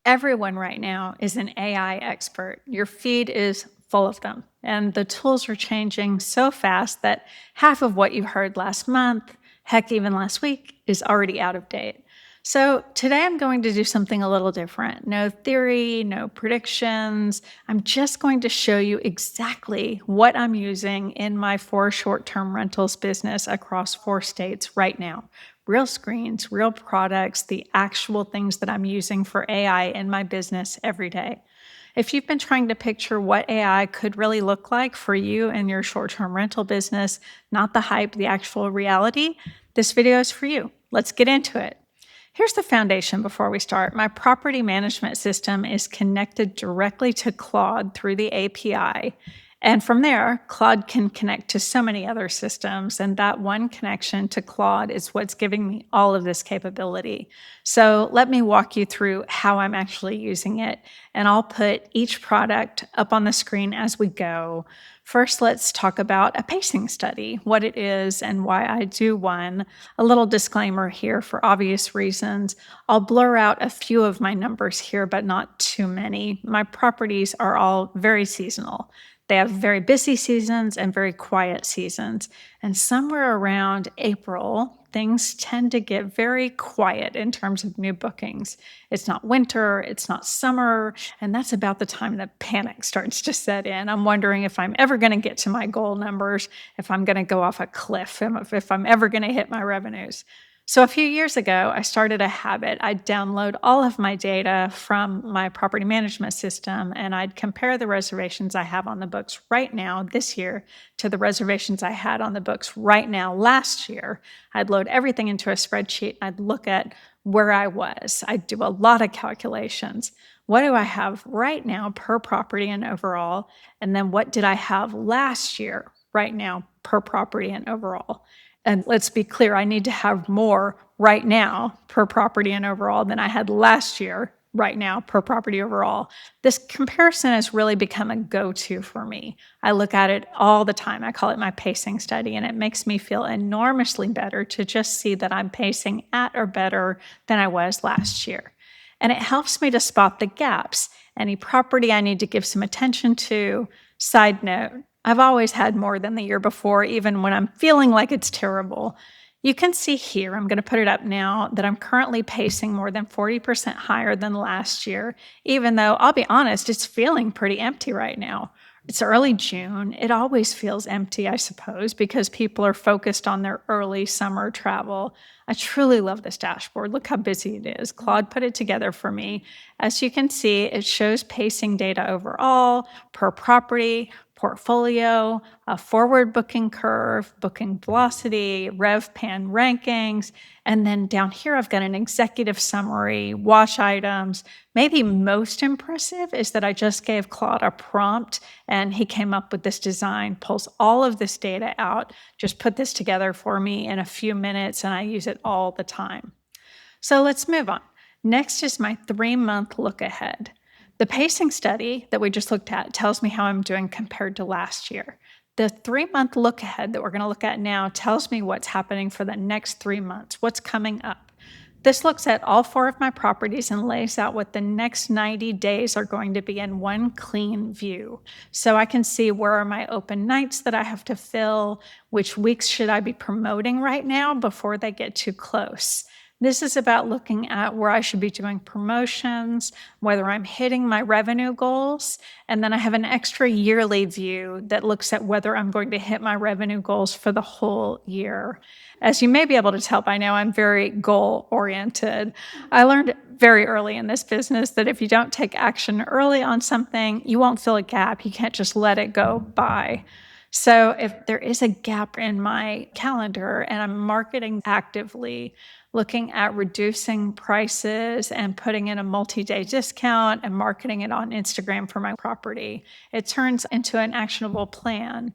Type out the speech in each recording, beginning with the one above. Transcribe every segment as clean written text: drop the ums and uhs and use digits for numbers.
Everyone right now is an AI expert. Your feed is full of them, and the tools are changing so fast that half of what you heard last month, heck, even last week, is already out of date. So, today I'm going to do something a little different. No theory, no predictions. I'm just going to show you exactly what I'm using in my four short term rentals business across four states right now. Real screens, real products, the actual things that I'm using for AI in my business every day. If you've been trying to picture what AI could really look like for you and your short term rental business, not the hype, the actual reality, this video is for you. Let's get into it. Here's the foundation before we start. My property management system is connected directly to Claude through the API. And from there, Claude can connect to so many other systems. And that one connection to Claude is what's giving me all of this capability. So let me walk you through how I'm actually using it. And I'll put each product up on the screen as we go. First, let's talk about a pacing study, what it is and why I do one. A little disclaimer here for obvious reasons. I'll blur out a few of my numbers here, but not too many. My properties are all very seasonal. They have very busy seasons and very quiet seasons. And somewhere around April, things tend to get very quiet in terms of new bookings. It's not winter, it's not summer, and that's about the time that panic starts to set in. I'm wondering if I'm ever going to get to my goal numbers, if I'm going to go off a cliff, if I'm ever going to hit my revenues. So a few years ago, I started a habit. I'd download all of my data from my property management system, and I'd compare the reservations I have on the books right now this year to the reservations I had on the books right now last year. I'd load everything into a spreadsheet. I'd look at where I was. I'd do a lot of calculations. What do I have right now per property and overall? And then what did I have last year right now per property and overall? And let's be clear, I need to have more right now per property and overall than I had last year right now per property overall. This comparison has really become a go-to for me. I look at it all the time. I call it my pacing study, and it makes me feel enormously better to just see that I'm pacing at or better than I was last year. And it helps me to spot the gaps, any property I need to give some attention to. Side note, I've always had more than the year before, even when I'm feeling like it's terrible. You can see here, I'm going to put it up now, that I'm currently pacing more than 40% higher than last year, even though I'll be honest, it's feeling pretty empty right now. It's early June. It always feels empty, I suppose, because people are focused on their early summer travel. I truly love this dashboard. Look how busy it is. Claude put it together for me. As you can see, it shows pacing data overall, per property, portfolio, a forward booking curve, booking velocity, RevPAN rankings, and then down here I've got an executive summary, watch items. Maybe most impressive is that I just gave Claude a prompt and he came up with this design, pulls all of this data out, just put this together for me in a few minutes, and I use it all the time. So let's move on. Next is my 3-month look ahead. The pacing study that we just looked at tells me how I'm doing compared to last year. The 3-month look ahead that we're going to look at now tells me what's happening for the next 3 months, what's coming up. This looks at all 4 of my properties and lays out what the next 90 days are going to be in one clean view. So I can see where are my open nights that I have to fill, which weeks should I be promoting right now before they get too close. This is about looking at where I should be doing promotions, whether I'm hitting my revenue goals, and then I have an extra yearly view that looks at whether I'm going to hit my revenue goals for the whole year. As you may be able to tell by now, I'm very goal-oriented. I learned very early in this business that if you don't take action early on something, you won't fill a gap. You can't just let it go by. So if there is a gap in my calendar and I'm marketing actively, looking at reducing prices and putting in a multi-day discount and marketing it on Instagram for my property, it turns into an actionable plan.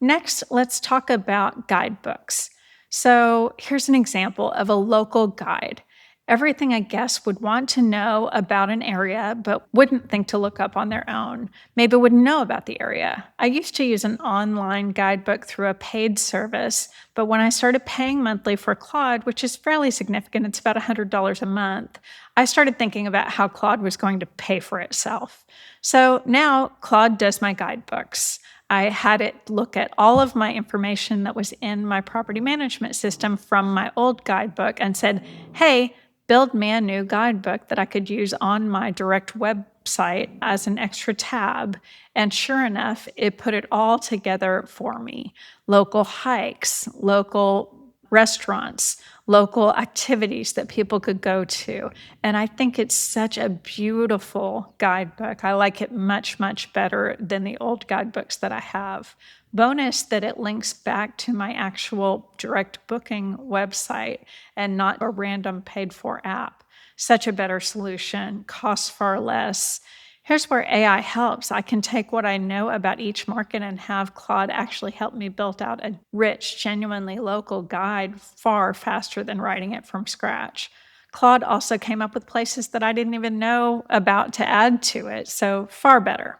Next, let's talk about guidebooks. So here's an example of a local guide. Everything a guest would want to know about an area but wouldn't think to look up on their own. Maybe wouldn't know about the area. I used to use an online guidebook through a paid service, but when I started paying monthly for Claude, which is fairly significant, it's about $100 a month, I started thinking about how Claude was going to pay for itself. So now Claude does my guidebooks. I had it look at all of my information that was in my property management system from my old guidebook and said, hey, build me a new guidebook that I could use on my direct website as an extra tab. And sure enough, it put it all together for me. Local hikes, local restaurants, local activities that people could go to. And I think it's such a beautiful guidebook. I like it much, much better than the old guidebooks that I have. Bonus that it links back to my actual direct booking website and not a random paid for app. Such a better solution, costs far less. Here's where AI helps. I can take what I know about each market and have Claude actually help me build out a rich, genuinely local guide far faster than writing it from scratch. Claude also came up with places that I didn't even know about to add to it, so far better.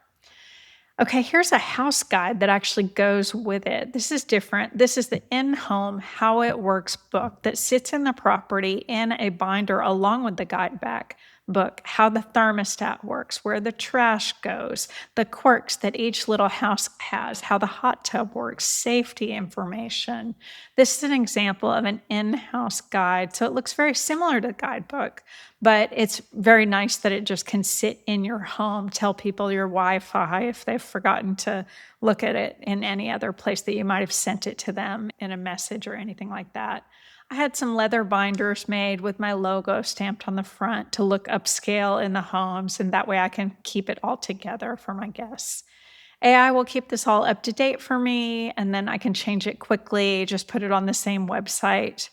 Okay, here's a house guide that actually goes with it. This is different. This is the in-home How It Works book that sits in the property in a binder along with the guide back book, how the thermostat works, where the trash goes, the quirks that each little house has, how the hot tub works, safety information. This is an example of an in-house guide. So it looks very similar to the guidebook, but it's very nice that it just can sit in your home, tell people your Wi-Fi if they've forgotten to look at it in any other place that you might have sent it to them in a message or anything like that. I had some leather binders made with my logo stamped on the front to look upscale in the homes, and that way I can keep it all together for my guests. AI will keep this all up to date for me, and then I can change it quickly, just put it on the same website.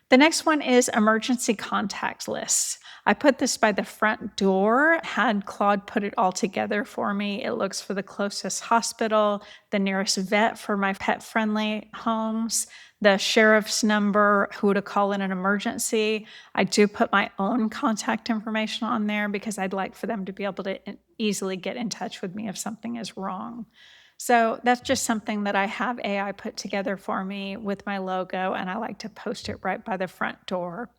The next one is emergency contact lists. I put this by the front door, had Claude put it all together for me. It looks for the closest hospital, the nearest vet for my pet-friendly homes, the sheriff's number, who to call in an emergency. I do put my own contact information on there because I'd like for them to be able to easily get in touch with me if something is wrong. So that's just something that I have AI put together for me with my logo, and I like to post it right by the front door.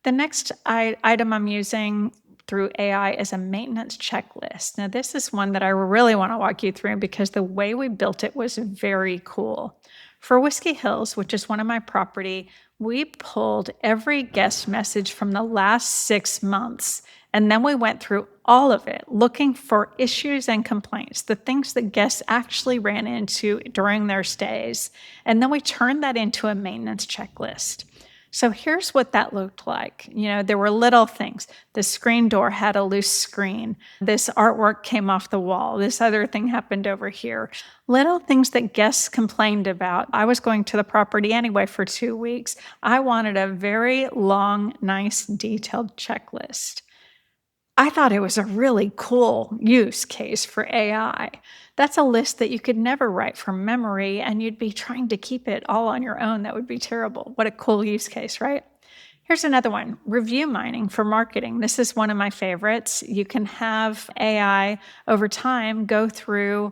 The next item I'm using through AI is a maintenance checklist. Now, this is one that I really want to walk you through because the way we built it was very cool. For Whiskey Hills, which is one of my property, we pulled every guest message from the last 6 months, and then we went through all of it, looking for issues and complaints, the things that guests actually ran into during their stays. And then we turned that into a maintenance checklist. So here's what that looked like. There were little things. The screen door had a loose screen. This artwork came off the wall. This other thing happened over here. Little things that guests complained about. I was going to the property anyway for 2 weeks. I wanted a very long, nice, detailed checklist. I thought it was a really cool use case for AI. That's a list that you could never write from memory, and you'd be trying to keep it all on your own. That would be terrible. What a cool use case, right? Here's another one, review mining for marketing. This is one of my favorites. You can have AI over time go through,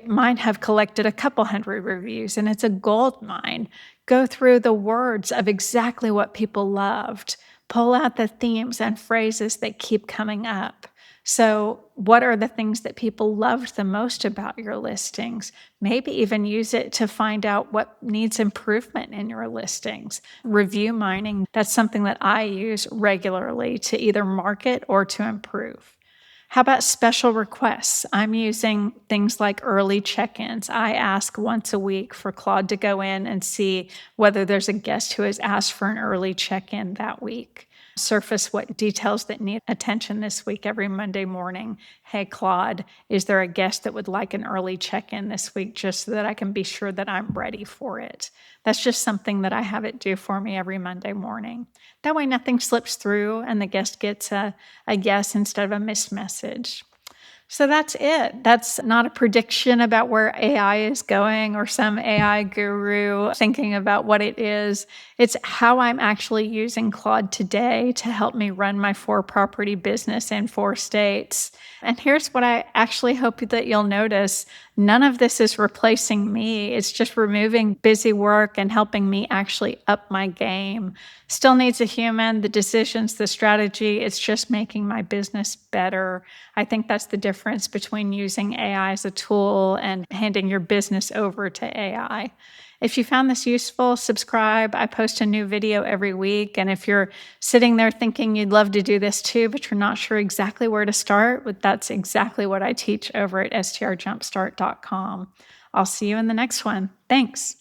mine have collected a couple hundred reviews, and it's a gold mine. Go through the words of exactly what people loved. Pull out the themes and phrases that keep coming up. So what are the things that people loved the most about your listings? Maybe even use it to find out what needs improvement in your listings. Review mining, that's something that I use regularly to either market or to improve. How about special requests? I'm using things like early check-ins. I ask once a week for Claude to go in and see whether there's a guest who has asked for an early check-in that week. Surface what details that need attention this week every Monday morning. Hey, Claude, is there a guest that would like an early check-in this week just so that I can be sure that I'm ready for it? That's just something that I have it do for me every Monday morning. That way nothing slips through and the guest gets a yes instead of a missed message. So that's it. That's not a prediction about where AI is going or some AI guru thinking about what it is. It's how I'm actually using Claude today to help me run my 4 property business in 4 states. And here's what I actually hope that you'll notice: none of this is replacing me. It's just removing busy work and helping me actually up my game. Still needs a human, the decisions, the strategy. It's just making my business better. I think that's the difference between using AI as a tool and handing your business over to AI. If you found this useful, subscribe. I post a new video every week. And if you're sitting there thinking you'd love to do this too, but you're not sure exactly where to start, that's exactly what I teach over at strjumpstart.com. I'll see you in the next one. Thanks.